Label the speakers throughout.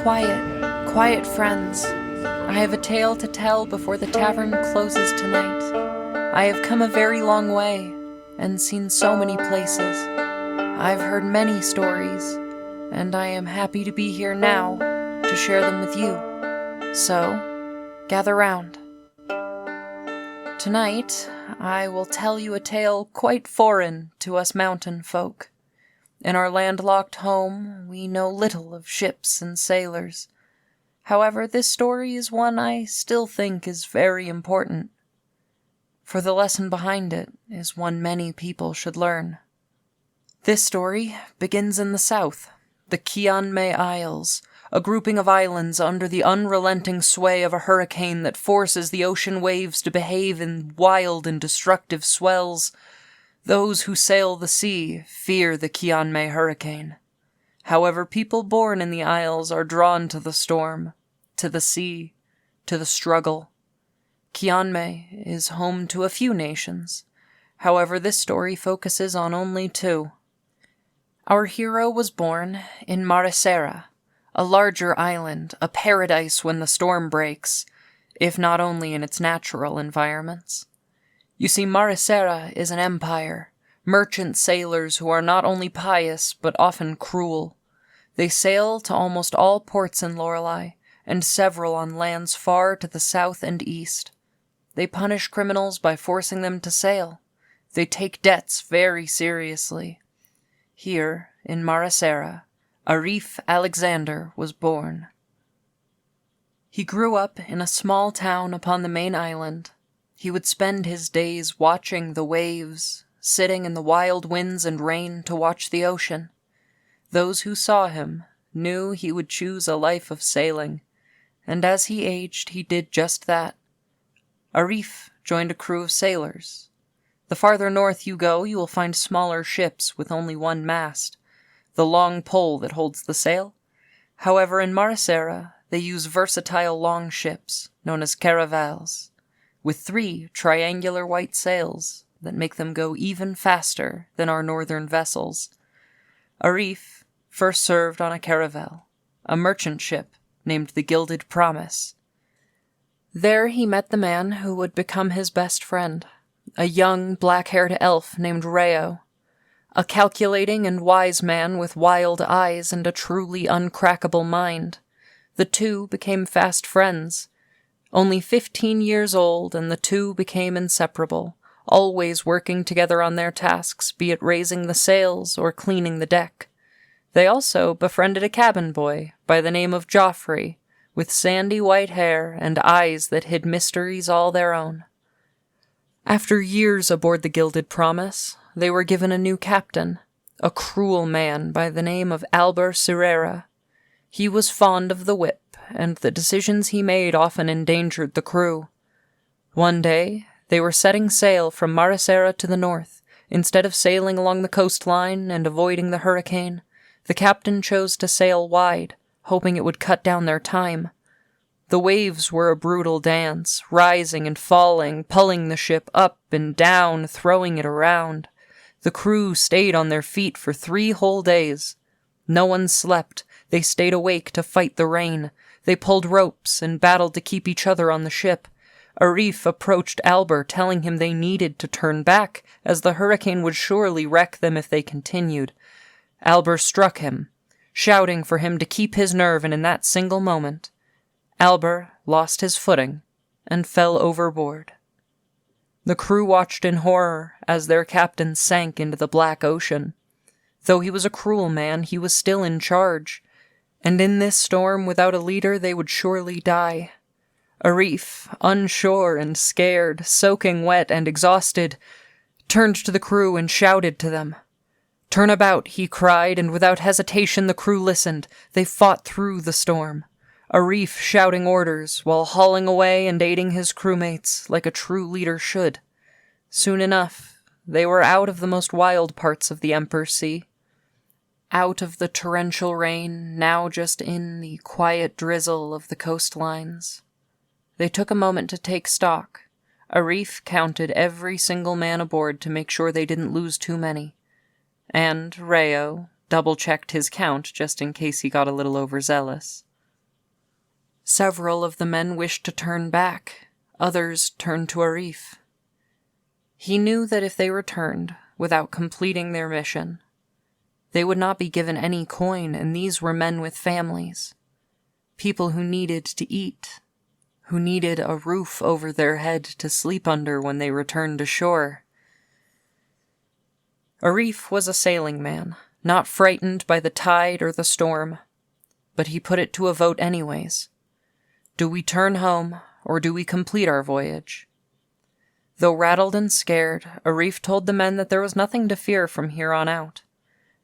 Speaker 1: Quiet, quiet friends. I have a tale to tell before the tavern closes tonight. I have come a very long way and seen so many places. I've heard many stories, and I am happy to be here now to share them with you. So, gather round. Tonight, I will tell you a tale quite foreign to us mountain folk. In our landlocked home, we know little of ships and sailors. However, this story is one I still think is very important, for the lesson behind it is one many people should learn. This story begins in the south, the Kianme Isles, a grouping of islands under the unrelenting sway of a hurricane that forces the ocean waves to behave in wild and destructive swells. Those who sail the sea fear the Kianme hurricane. However, people born in the Isles are drawn to the storm, to the sea, to the struggle. Kianme is home to a few nations. However, this story focuses on only two. Our hero was born in Maresera, a larger island, a paradise when the storm breaks, if not only in its natural environments. You see, Maresera is an empire, merchant sailors who are not only pious, but often cruel. They sail to almost all ports in Lorelei, and several on lands far to the south and east. They punish criminals by forcing them to sail. They take debts very seriously. Here, in Maresera, Arif Alexander was born. He grew up in a small town upon the main island. He would spend his days watching the waves, sitting in the wild winds and rain to watch the ocean. Those who saw him knew he would choose a life of sailing, and as he aged, he did just that. Arif joined a crew of sailors. The farther north you go, you will find smaller ships with only one mast, the long pole that holds the sail. However, in Maresera, they use versatile long ships, known as caravels, with 3 triangular white sails that make them go even faster than our northern vessels. Arif first served on a caravel, a merchant ship named the Gilded Promise. There he met the man who would become his best friend, a young black-haired elf named Reo, a calculating and wise man with wild eyes and a truly uncrackable mind. The two became fast friends. Only 15 years old, and the two became inseparable, always working together on their tasks, be it raising the sails or cleaning the deck. They also befriended a cabin boy by the name of Joffrey, with sandy white hair and eyes that hid mysteries all their own. After years aboard the Gilded Promise, they were given a new captain, a cruel man by the name of Maresera. He was fond of the whip, and the decisions he made often endangered the crew. One day, they were setting sail from Maresera to the north. Instead of sailing along the coastline and avoiding the hurricane, the captain chose to sail wide, hoping it would cut down their time. The waves were a brutal dance, rising and falling, pulling the ship up and down, throwing it around. The crew stayed on their feet for 3 whole days. No one slept. They stayed awake to fight the rain. They pulled ropes and battled to keep each other on the ship. Arif approached Albert, telling him they needed to turn back, as the hurricane would surely wreck them if they continued. Albert struck him, shouting for him to keep his nerve, and in that single moment, Albert lost his footing and fell overboard. The crew watched in horror as their captain sank into the black ocean. Though he was a cruel man, he was still in charge, and in this storm without a leader they would surely die. Arif, unsure and scared, soaking wet and exhausted, turned to the crew and shouted to them. "Turn about," he cried, and without hesitation the crew listened. They fought through the storm, Arif shouting orders while hauling away and aiding his crewmates like a true leader should. Soon enough, they were out of the most wild parts of the Emperor Sea, out of the torrential rain, now just in the quiet drizzle of the coastlines. They took a moment to take stock. Arif counted every single man aboard to make sure they didn't lose too many, and Rayo double-checked his count just in case he got a little overzealous. Several of the men wished to turn back, others turned to Arif. He knew that if they returned without completing their mission, they would not be given any coin, and these were men with families, people who needed to eat, who needed a roof over their head to sleep under when they returned to shore. Arif was a sailing man, not frightened by the tide or the storm, but he put it to a vote anyways. Do we turn home, or do we complete our voyage? Though rattled and scared, Arif told the men that there was nothing to fear from here on out,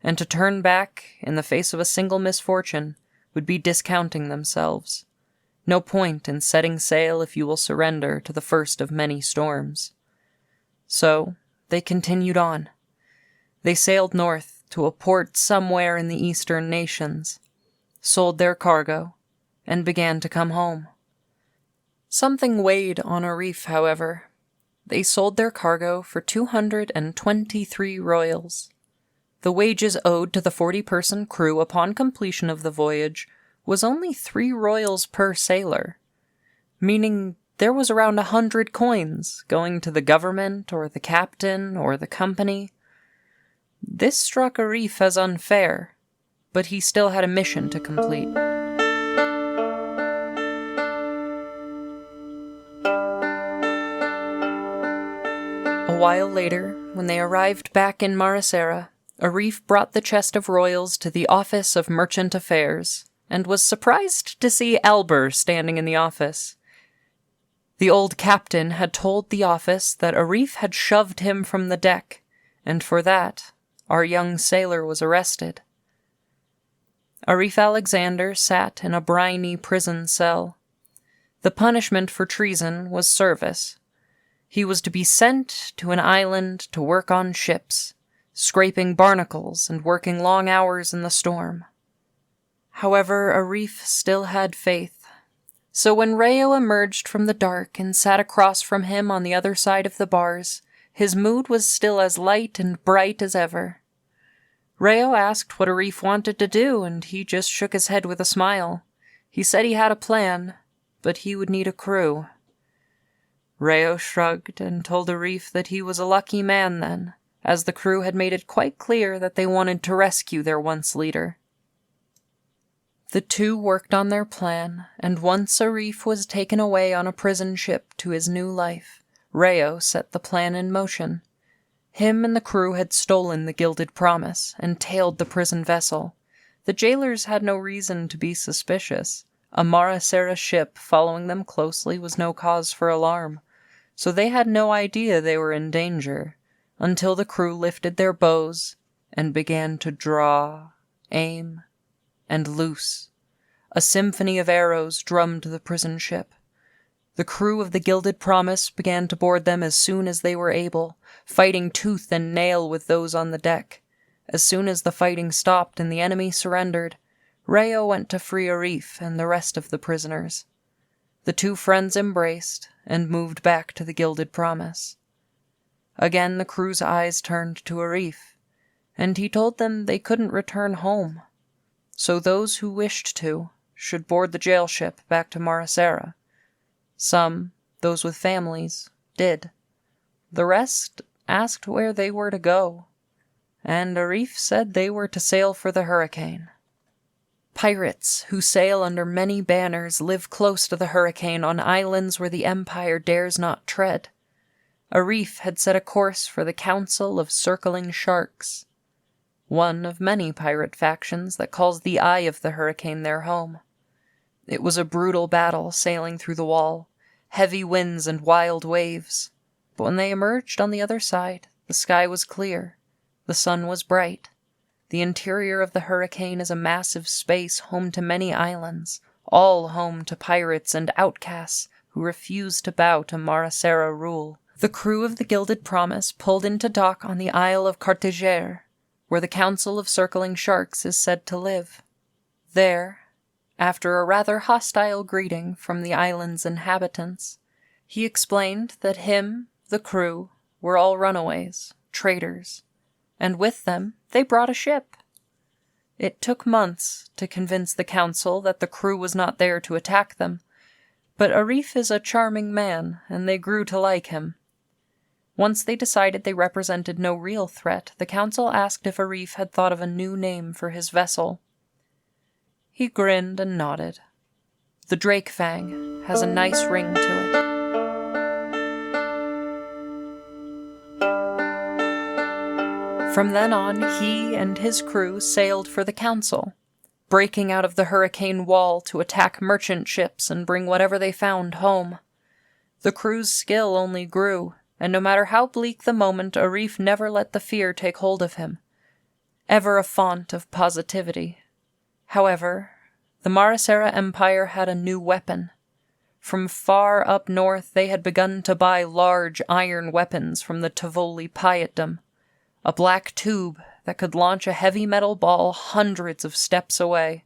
Speaker 1: and to turn back in the face of a single misfortune would be discounting themselves. No point in setting sail if you will surrender to the first of many storms. So they continued on. They sailed north to a port somewhere in the eastern nations, sold their cargo, and began to come home. Something weighed on Arif, however. They sold their cargo for 223 royals. The wages owed to the 40-person crew upon completion of the voyage was only 3 royals per sailor, meaning there was around 100 coins going to the government or the captain or the company. This struck Arif as unfair, but he still had a mission to complete. A while later, when they arrived back in Maresera, Arif brought the chest of royals to the Office of Merchant Affairs, and was surprised to see Elber standing in the office. The old captain had told the office that Arif had shoved him from the deck, and for that, our young sailor was arrested. Arif Alexander sat in a briny prison cell. The punishment for treason was service. He was to be sent to an island to work on ships, scraping barnacles and working long hours in the storm. However, Arif still had faith. So when Rayo emerged from the dark and sat across from him on the other side of the bars, his mood was still as light and bright as ever. Rayo asked what Arif wanted to do, and he just shook his head with a smile. He said he had a plan, but he would need a crew. Rayo shrugged and told Arif that he was a lucky man then, as the crew had made it quite clear that they wanted to rescue their once leader. The two worked on their plan, and once Arif was taken away on a prison ship to his new life, Rayo set the plan in motion. Him and the crew had stolen the Gilded Promise and tailed the prison vessel. The jailers had no reason to be suspicious. A Maresera ship following them closely was no cause for alarm, so they had no idea they were in danger, until the crew lifted their bows and began to draw, aim, and loose. A symphony of arrows drummed the prison ship. The crew of the Gilded Promise began to board them as soon as they were able, fighting tooth and nail with those on the deck. As soon as the fighting stopped and the enemy surrendered, Rayo went to free Arif and the rest of the prisoners. The two friends embraced and moved back to the Gilded Promise. Again the crew's eyes turned to Arif, and he told them they couldn't return home. So those who wished to should board the jail ship back to Maresera. Some, those with families, did. The rest asked where they were to go, and Arif said they were to sail for the hurricane. Pirates who sail under many banners live close to the hurricane on islands where the Empire dares not tread. Arif had set a course for the Council of Circling Sharks, one of many pirate factions that calls the eye of the hurricane their home. It was a brutal battle sailing through the wall, heavy winds and wild waves. But when they emerged on the other side, the sky was clear, the sun was bright. The interior of the hurricane is a massive space home to many islands, all home to pirates and outcasts who refuse to bow to Maresera rule. The crew of the Gilded Promise pulled into dock on the Isle of Cartagena, where the Council of Circling Sharks is said to live. There, after a rather hostile greeting from the island's inhabitants, He explained that him, the crew, were all runaways, traitors, and with them they brought a ship. It took months to convince the council that the crew was not there to attack them, but Arif is a charming man, and they grew to like him. Once they decided they represented no real threat, the council asked if Arif had thought of a new name for his vessel. He grinned and nodded. The Drake Fang has a nice ring to it. From then on, he and his crew sailed for the council, breaking out of the hurricane wall to attack merchant ships and bring whatever they found home. The crew's skill only grew, and no matter how bleak the moment, Arif never let the fear take hold of him, ever a font of positivity. However, the Maresera Empire had a new weapon. From far up north they had begun to buy large iron weapons from the Tivoli Piatdom, a black tube that could launch a heavy metal ball hundreds of steps away.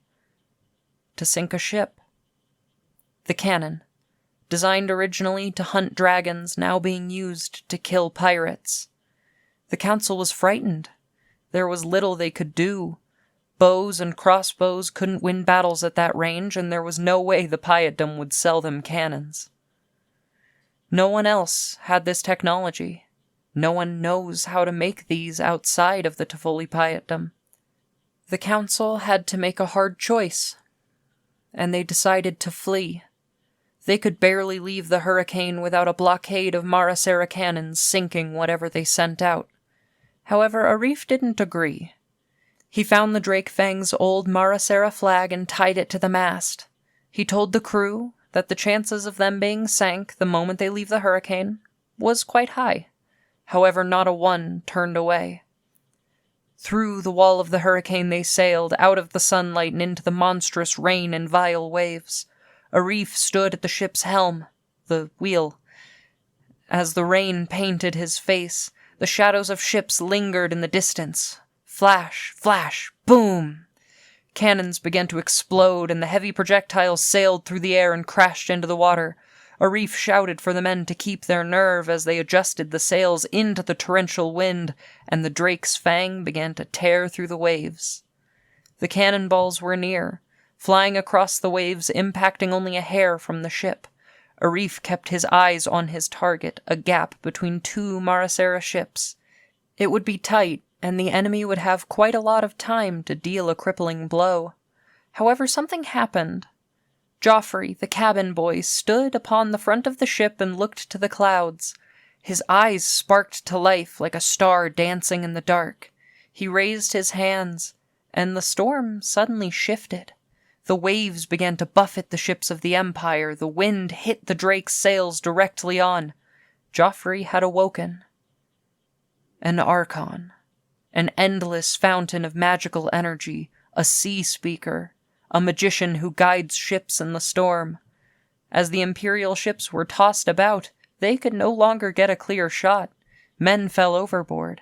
Speaker 1: To sink a ship. The cannon, designed originally to hunt dragons, now being used to kill pirates. The council was frightened. There was little they could do. Bows and crossbows couldn't win battles at that range, and there was no way the Piatdom would sell them cannons. No one else had this technology. No one knows how to make these outside of the Tivoli Piatdom. The council had to make a hard choice, and they decided to flee. They could barely leave the hurricane without a blockade of Maresera cannons sinking whatever they sent out. However, Arif didn't agree. He found the Drake Fang's old Maresera flag and tied it to the mast. He told the crew that the chances of them being sank the moment they leave the hurricane was quite high. However, not a one turned away. Through the wall of the hurricane they sailed, out of the sunlight and into the monstrous rain and vile waves. Arif stood at the ship's helm, the wheel. As the rain painted his face, the shadows of ships lingered in the distance. Flash, flash, boom! Cannons began to explode, and the heavy projectiles sailed through the air and crashed into the water. Arif shouted for the men to keep their nerve as they adjusted the sails into the torrential wind, and the Drake's Fang began to tear through the waves. The cannonballs were near, flying across the waves, impacting only a hair from the ship. Arif kept his eyes on his target, a gap between two Maresera ships. It would be tight, and the enemy would have quite a lot of time to deal a crippling blow. However, something happened. Joffrey, the cabin boy, stood upon the front of the ship and looked to the clouds. His eyes sparked to life like a star dancing in the dark. He raised his hands, and the storm suddenly shifted. The waves began to buffet the ships of the Empire. The wind hit the Drake's sails directly on. Joffrey had awoken. An Archon. An endless fountain of magical energy. A sea speaker. A magician who guides ships in the storm. As the Imperial ships were tossed about, they could no longer get a clear shot. Men fell overboard.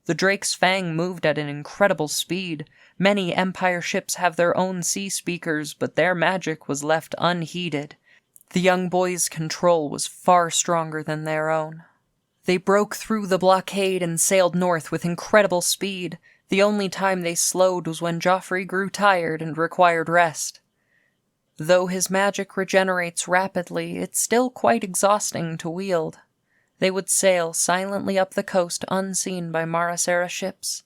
Speaker 1: The Drake's Fang moved at an incredible speed. Many Empire ships have their own sea speakers, but their magic was left unheeded. The young boy's control was far stronger than their own. They broke through the blockade and sailed north with incredible speed. The only time they slowed was when Joffrey grew tired and required rest. Though his magic regenerates rapidly, it's still quite exhausting to wield. They would sail silently up the coast unseen by Maresera ships.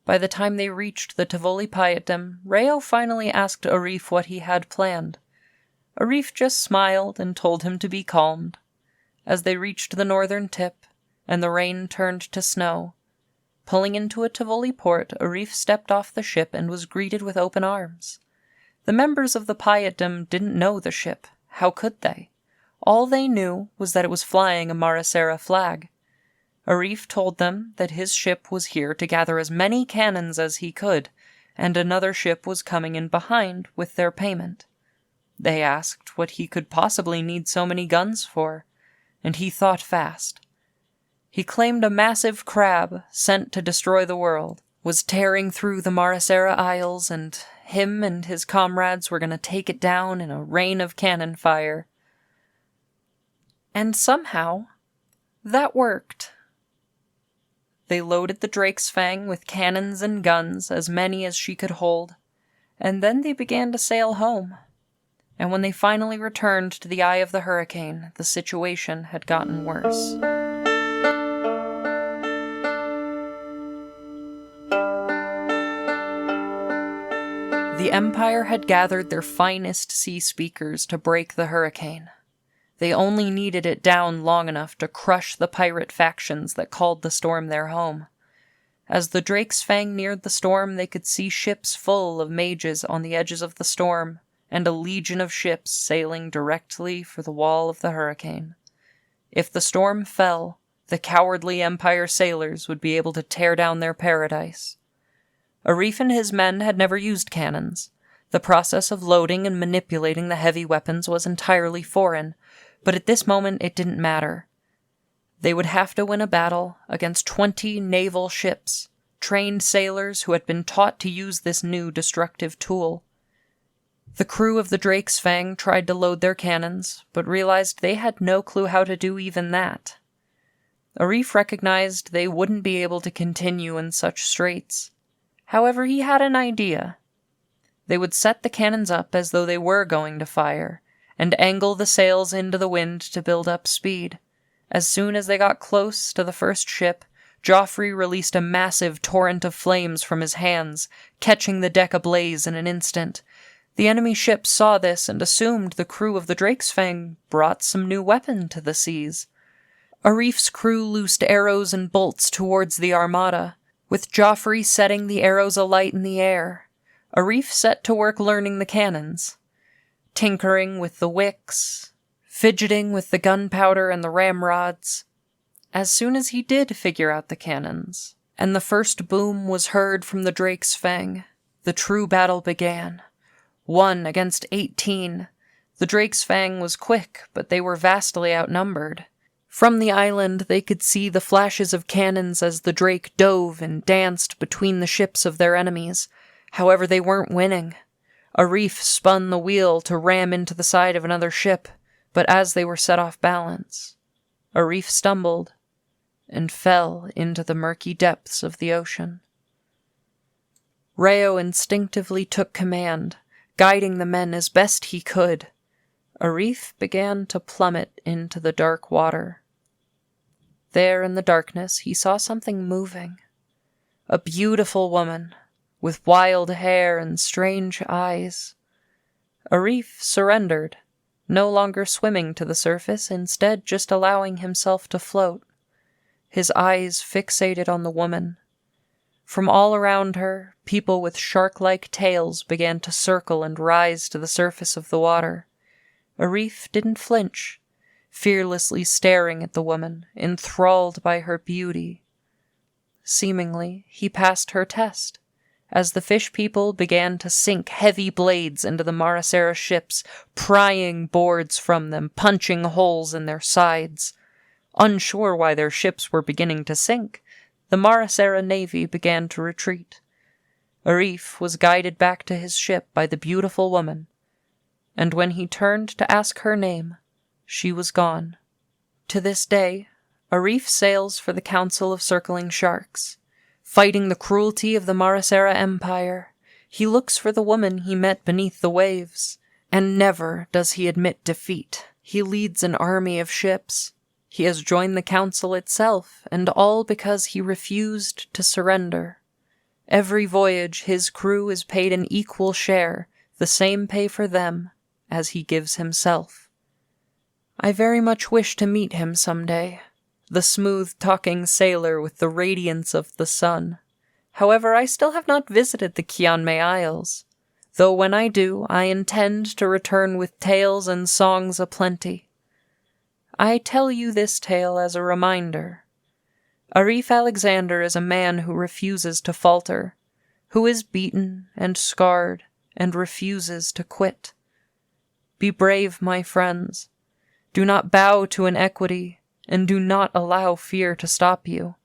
Speaker 1: By the time they reached the Tivoli Piatdom, Reo finally asked Arif what he had planned. Arif just smiled and told him to be calmed. As they reached the northern tip, and the rain turned to snow, pulling into a Tivoli port, Arif stepped off the ship and was greeted with open arms. The members of the Piatdom didn't know the ship. How could they? All they knew was that it was flying a Maresera flag. Arif told them that his ship was here to gather as many cannons as he could, and another ship was coming in behind with their payment. They asked what he could possibly need so many guns for, and he thought fast. He claimed a massive crab, sent to destroy the world, was tearing through the Maresera Isles, and him and his comrades were going to take it down in a rain of cannon fire. And somehow, that worked. They loaded the Drake's Fang with cannons and guns, as many as she could hold, and then they began to sail home. And when they finally returned to the eye of the hurricane, the situation had gotten worse. The Empire had gathered their finest sea speakers to break the hurricane. They only needed it down long enough to crush the pirate factions that called the storm their home. As the Drake's Fang neared the storm, they could see ships full of mages on the edges of the storm, and a legion of ships sailing directly for the wall of the hurricane. If the storm fell, the cowardly Empire sailors would be able to tear down their paradise. Arif and his men had never used cannons. The process of loading and manipulating the heavy weapons was entirely foreign, but at this moment it didn't matter. They would have to win a battle against 20 naval ships, trained sailors who had been taught to use this new destructive tool. The crew of the Drake's Fang tried to load their cannons, but realized they had no clue how to do even that. Arif recognized they wouldn't be able to continue in such straits. However, he had an idea. They would set the cannons up as though they were going to fire, and angle the sails into the wind to build up speed. As soon as they got close to the first ship, Joffrey released a massive torrent of flames from his hands, catching the deck ablaze in an instant. The enemy ships saw this and assumed the crew of the Drake's Fang brought some new weapon to the seas. Arif's crew loosed arrows and bolts towards the armada, with Joffrey setting the arrows alight in the air. Arif set to work learning the cannons, tinkering with the wicks, fidgeting with the gunpowder and the ramrods. As soon as he did figure out the cannons, and the first boom was heard from the Drake's Fang, the true battle began. 1 against 18. The Drake's Fang was quick, but they were vastly outnumbered. From the island, they could see the flashes of cannons as the Drake dove and danced between the ships of their enemies. However, they weren't winning. Arif spun the wheel to ram into the side of another ship, but as they were set off balance, Arif stumbled and fell into the murky depths of the ocean. Reo instinctively took command, guiding the men as best he could. Arif began to plummet into the dark water. There in the darkness, he saw something moving. A beautiful woman, with wild hair and strange eyes. Arif surrendered, no longer swimming to the surface, instead just allowing himself to float, his eyes fixated on the woman. From all around her, people with shark-like tails began to circle and rise to the surface of the water. Arif didn't flinch, fearlessly staring at the woman, enthralled by her beauty. Seemingly, he passed her test, as the fish people began to sink heavy blades into the Maresera ships, prying boards from them, punching holes in their sides. Unsure why their ships were beginning to sink, the Maresera navy began to retreat. Arif was guided back to his ship by the beautiful woman, and when he turned to ask her name, she was gone. To this day, Arif sails for the Council of Circling Sharks. Fighting the cruelty of the Maresera Empire, he looks for the woman he met beneath the waves, and never does he admit defeat. He leads an army of ships. He has joined the council itself, and all because he refused to surrender. Every voyage his crew is paid an equal share, the same pay for them as he gives himself. I very much wish to meet him someday, the smooth-talking sailor with the radiance of the sun. However, I still have not visited the Kianme Isles, though when I do, I intend to return with tales and songs aplenty. I tell you this tale as a reminder. Arif Alexander is a man who refuses to falter, who is beaten and scarred and refuses to quit. Be brave, my friends. Do not bow to inequity, and do not allow fear to stop you.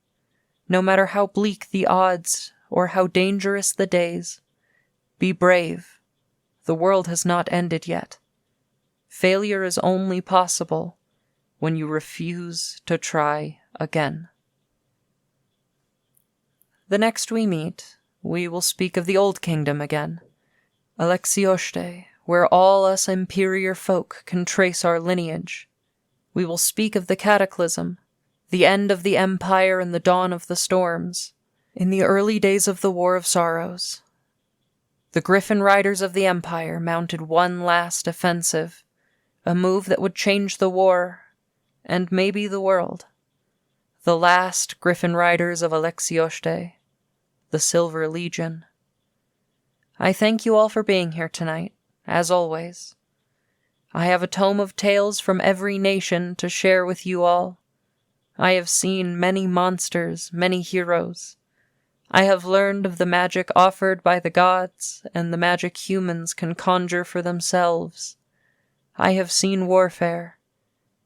Speaker 1: No matter how bleak the odds or how dangerous the days, be brave. The world has not ended yet. Failure is only possible when you refuse to try again. The next we meet, we will speak of the Old Kingdom again, Alexioste, where all us inferior folk can trace our lineage. We will speak of the Cataclysm, the end of the Empire and the dawn of the storms, in the early days of the War of Sorrows. The Griffin Riders of the Empire mounted one last offensive, a move that would change the war, and maybe the world. The last Griffin Riders of Alexioste, the Silver Legion. I thank you all for being here tonight, as always. I have a tome of tales from every nation to share with you all. I have seen many monsters, many heroes. I have learned of the magic offered by the gods and the magic humans can conjure for themselves. I have seen warfare,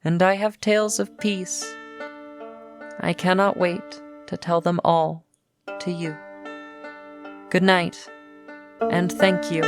Speaker 1: and I have tales of peace. I cannot wait to tell them all to you. Good night, and thank you.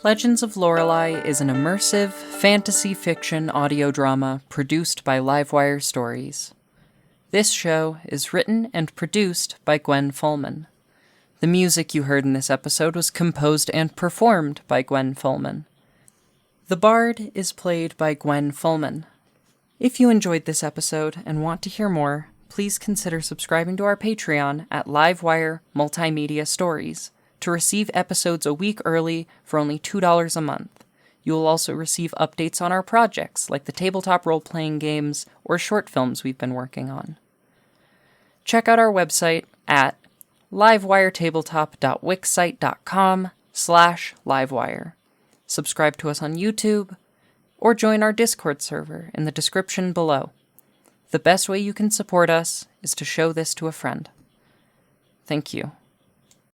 Speaker 1: Legends of Lorelei is an immersive, fantasy fiction audio drama produced by Livewire Stories. This show is written and produced by Gwen Fullman. The music you heard in this episode was composed and performed by Gwen Fullman. The Bard is played by Gwen Fullman. If you enjoyed this episode and want to hear more, please consider subscribing to our Patreon at Livewire Multimedia Stories to receive episodes a week early for only $2 a month. You will also receive updates on our projects, like the tabletop role-playing games or short films we've been working on. Check out our website at livewiretabletop.wixsite.com/livewire. Subscribe to us on YouTube, or join our Discord server in the description below. The best way you can support us is to show this to a friend. Thank you.